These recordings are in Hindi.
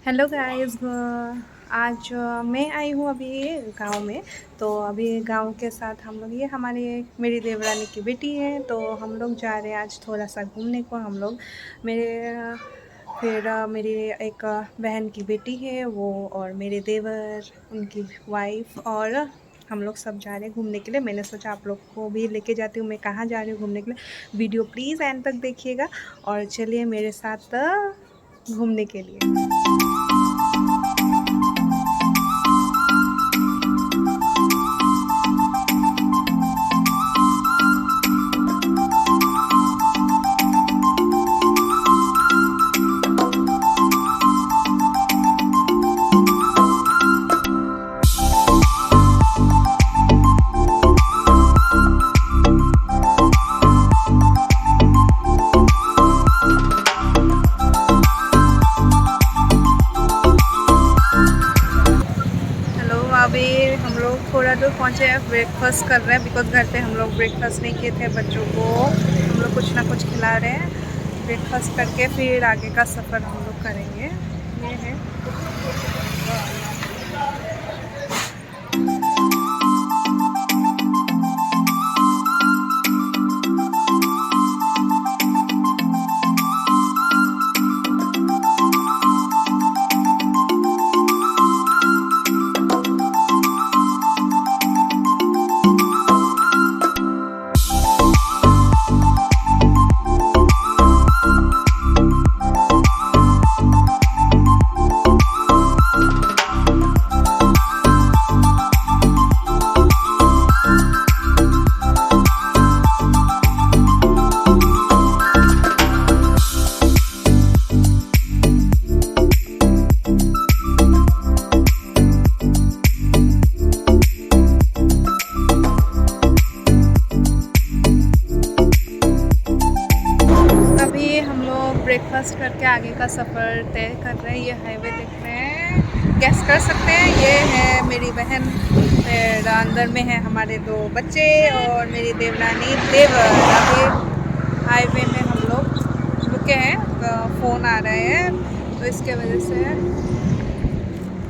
Hello guys. आज मैं आई हूँ अभी गांव में। तो अभी गांव के साथ हम लोग ये हमारी मेरी देवरानी की बेटी है, तो हम लोग जा रहे हैं आज थोड़ा सा घूमने को। हम लोग मेरे फिर मेरी एक बहन की बेटी है वो, और मेरे देवर, उनकी वाइफ, और हम लोग सब जा रहे हैं घूमने के लिए। मैंने सोचा आप लोग को भी लेके जाती हूँ। मैं कहाँ जा रही हूँ घूमने के लिए, वीडियो प्लीज़ एंड तक देखिएगा और चलिए मेरे साथ घूमने के लिए। हेलो, अभी हम लोग थोड़ा दूर पहुँचे हैं, ब्रेकफास्ट कर रहे हैं बिकॉज घर पे हम लोग ब्रेकफास्ट नहीं किए थे। बच्चों को हम लोग कुछ ना कुछ खिला रहे हैं। ब्रेकफास्ट करके फिर आगे का सफ़र हम लोग करेंगे। ये है। अभी हम लोग ब्रेकफास्ट करके आगे का सफ़र तय कर रहे हैं। ये हाईवे देख रहे हैं, गैस कर सकते हैं। ये है मेरी बहन, फिर अंदर में है हमारे दो बच्चे और मेरी देवरानी देवर। अभी हाईवे में हम लोग रुके हैं, फ़ोन आ रहे हैं तो इसके वजह से।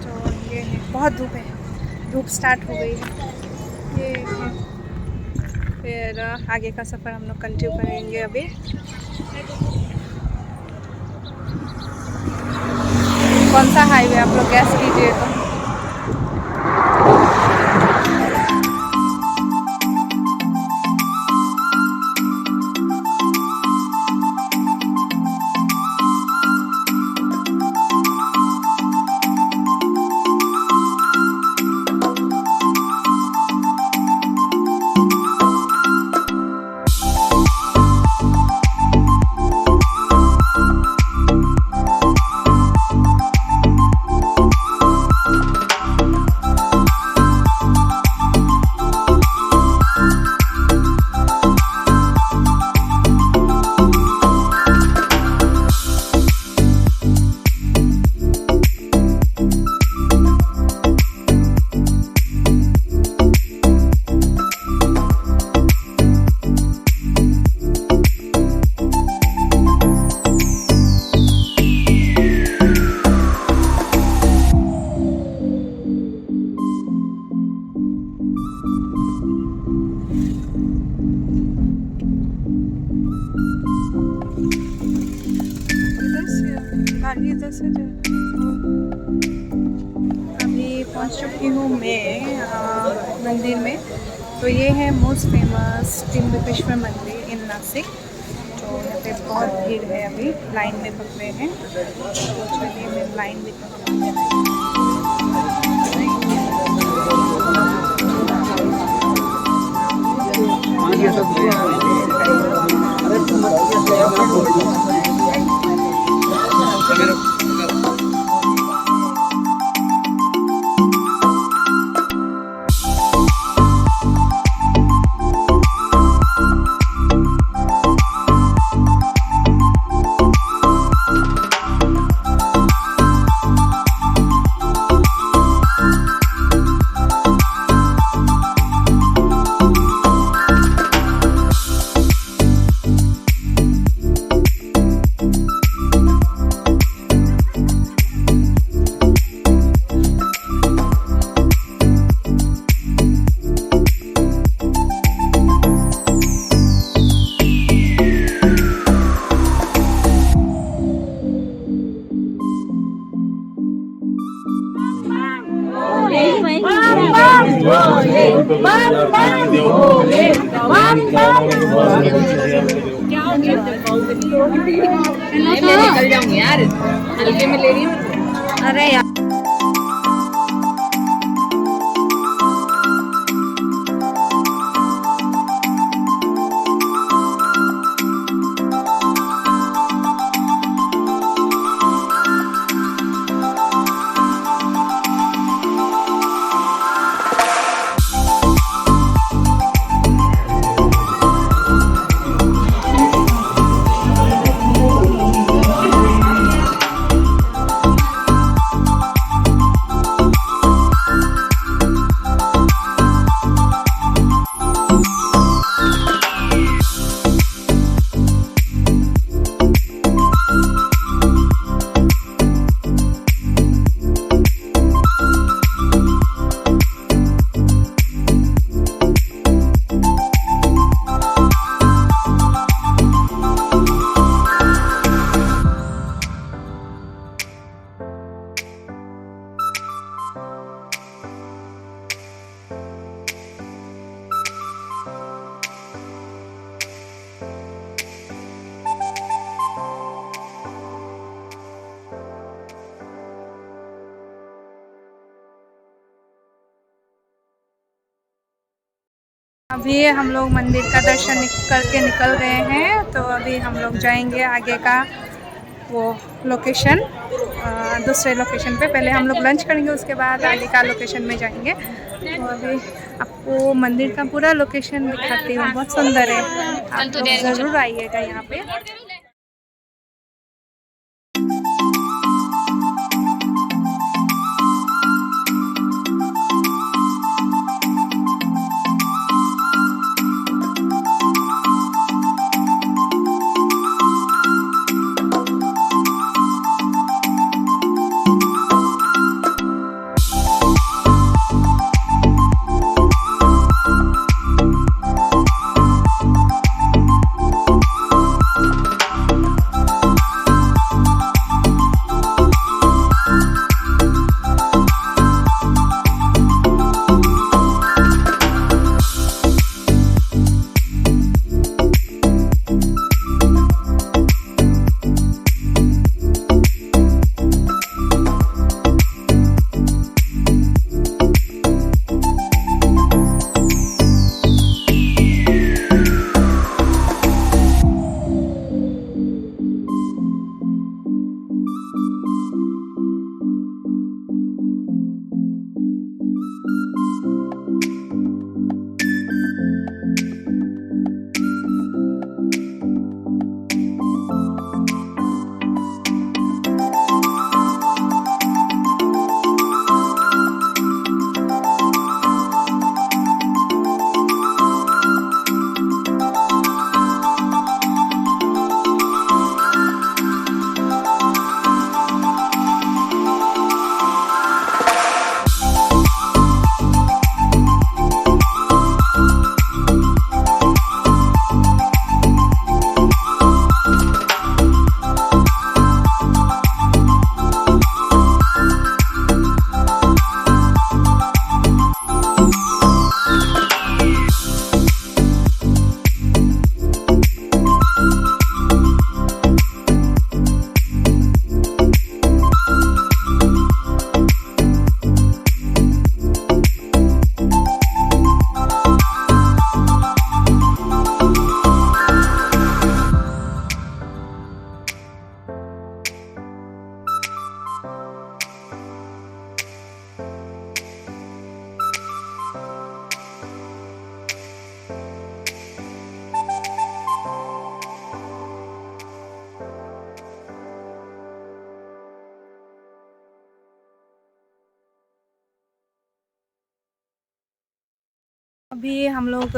तो ये है, बहुत धूप है, धूप स्टार्ट हो गई है। ये है, फिर आगे का सफ़र हम लोग कंटिन्यू करेंगे। अभी कौन सा हाईवे आप लोग गैस कीजिए तो। इधर से अभी पहुंच चुकी हूँ मैं मंदिर में। तो ये है मोस्ट फेमस त्र्यंबकेश्वर मंदिर इन नासिक। तो यहाँ पे बहुत भीड़ है, अभी लाइन में पकड़े हैं। तो चलिए मैं लाइन में भोले बम बम भोले बम बम। क्या हो गया? मैं निकल जाऊंगी यार, हल्के में ले रही हूँ। अरे यार अभी हम लोग मंदिर का दर्शन करके निकल गए हैं, तो अभी हम लोग जाएंगे आगे का वो लोकेशन, दूसरे लोकेशन पे। पहले हम लोग लंच करेंगे, उसके बाद आगे का लोकेशन में जाएंगे। तो अभी आपको मंदिर का पूरा लोकेशन दिखाती हूँ, बहुत सुंदर है, आप लोग ज़रूर आइएगा यहाँ पे। अभी हम लोग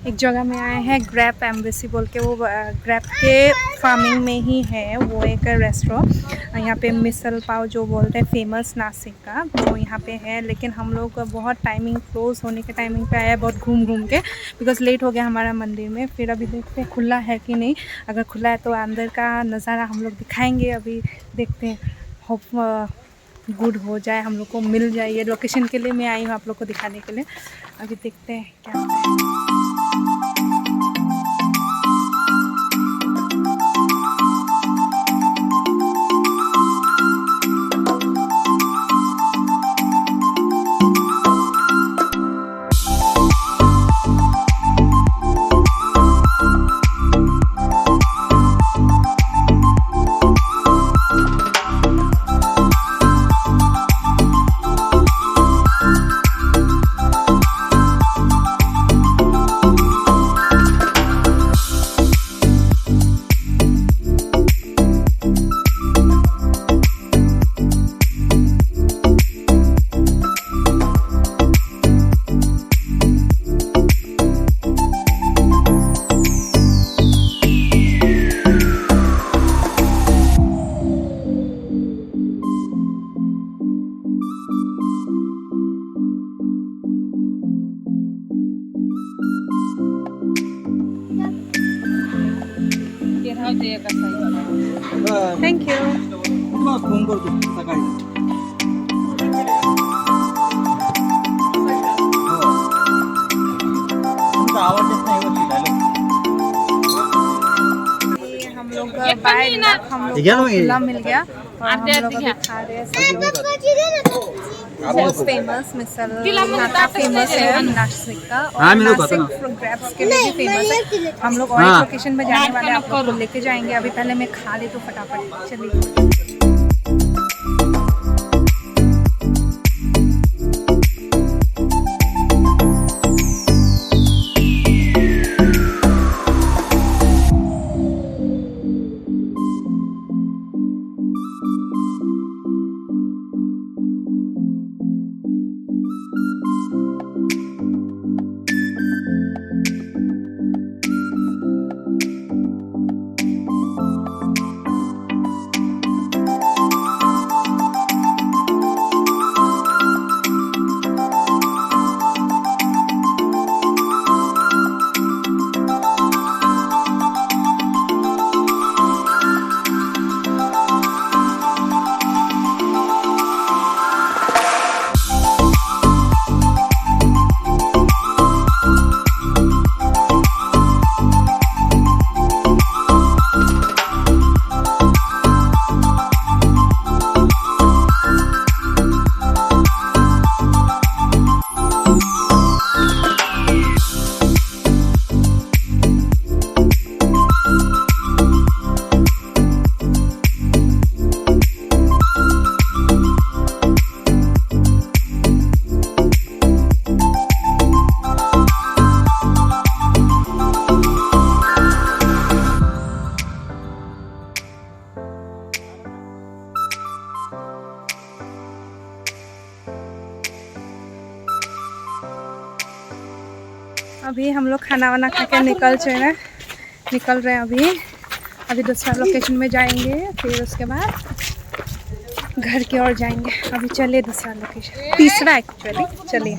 एक जगह में आए हैं, ग्रैप एम्बेसी बोल के। वो ग्रैप के फार्मिंग में ही है वो एक रेस्टोरेंट। यहाँ पे मिसल पाव जो बोलते हैं फेमस नासिक का, वो यहाँ पे है। लेकिन हम लोग बहुत टाइमिंग क्लोज होने के टाइमिंग पे आया, बहुत घूम घूम के, बिकॉज़ लेट हो गया हमारा मंदिर में। फिर अभी देखते हैं खुला है कि नहीं। अगर खुला है तो अंदर का नज़ारा हम लोग दिखाएँगे। अभी देखते हैं, होप गुड हो जाए, हम लोग को मिल जाए। ये लोकेशन के लिए मैं आई हूँ आप लोग को दिखाने के लिए। अभी देखते हैं क्या होता है। Thank you. फोन करतो सकाळी. आवाज येत नाही वरती डायलॉग. हम लोग बाय लक हम लोग को खुला मिल गया और हम लोग अभी खा रहे हैं सब लोग। बहुत फेमस मिसल यहाँ का फेमस है नासिक का, और नासिक ग्रैप्स के लिए भी फेमस है। हम लोग और एक लोकेशन में जाने वाले हैं, आप लोग को लेके जाएंगे। अभी पहले मैं खा ले तो फटाफट चलिए। अभी हम लोग खाना वाना खा के निकल रहे हैं। अभी दूसरा लोकेशन में जाएंगे, फिर उसके बाद घर की ओर जाएंगे। अभी चलिए दूसरा लोकेशन, तीसरा एक्चुअली, चलिए।